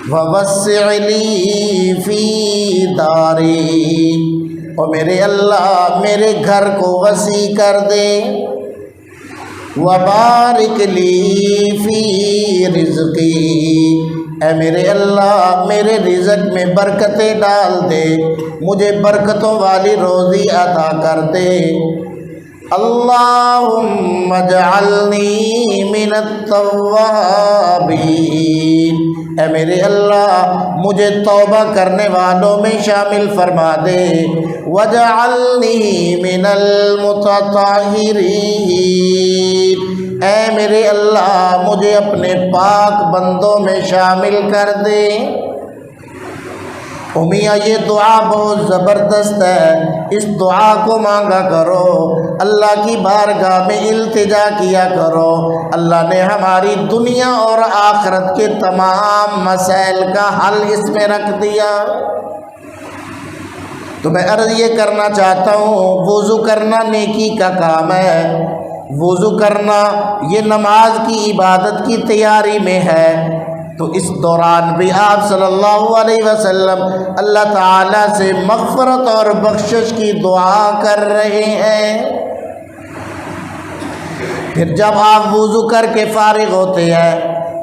ووسع لی فی داری، اور میرے اللہ میرے گھر کو وسیع کر دے، وبارک لی فی رزقی، اے میرے اللہ میرے رزق میں برکتیں ڈال دے، مجھے برکتوں والی روزی عطا کر دے۔ اللہم اجعلنی من التوابین، اے میرے اللہ مجھے توبہ کرنے والوں میں شامل فرما دے، واجعلنی من المتطہرین، اے میرے اللہ مجھے اپنے پاک بندوں میں شامل کر دے۔ میاں یہ دعا بہت زبردست ہے، اس دعا کو مانگا کرو، اللہ کی بارگاہ میں التجا کیا کرو، اللہ نے ہماری دنیا اور آخرت کے تمام مسائل کا حل اس میں رکھ دیا۔ تو میں عرض یہ کرنا چاہتا ہوں، وضو کرنا نیکی کا کام ہے، وضو کرنا یہ نماز کی عبادت کی تیاری میں ہے، تو اس دوران بھی آپ صلی اللہ علیہ وسلم اللہ تعالیٰ سے مغفرت اور بخشش کی دعا کر رہے ہیں۔ پھر جب آپ وضو کر کے فارغ ہوتے ہیں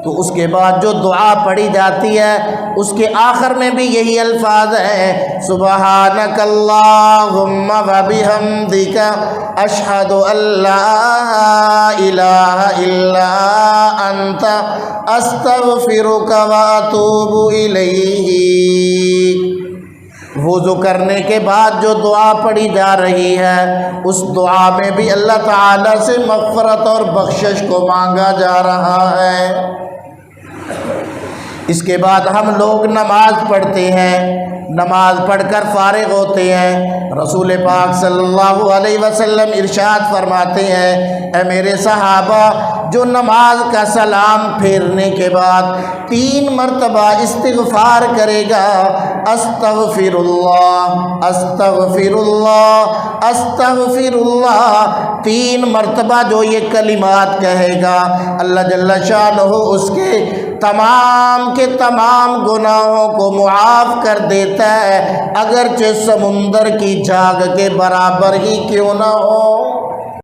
تو اس کے بعد جو دعا پڑھی جاتی ہے اس کے آخر میں بھی یہی الفاظ ہیں، سبحانک اللہم وبحمدک اشہد ان لا الہ الا انت استغفرک واتوب الیک۔ وضو کرنے کے بعد جو دعا پڑھی جا رہی ہے اس دعا میں بھی اللہ تعالیٰ سے مغفرت اور بخشش کو مانگا جا رہا ہے۔ اس کے بعد ہم لوگ نماز پڑھتے ہیں، نماز پڑھ کر فارغ ہوتے ہیں، رسول پاک صلی اللہ علیہ وسلم ارشاد فرماتے ہیں، اے میرے صحابہ جو نماز کا سلام پھیرنے کے بعد 3 مرتبہ استغفار کرے گا، استغفر اللہ استغفر اللہ استغفر اللہ، 3 مرتبہ جو یہ کلمات کہے گا، اللہ جل شانہ اس کے تمام کے تمام گناہوں کو معاف کر دیتا ہے، اگرچہ سمندر کی جھاگ کے برابر ہی کیوں نہ ہو۔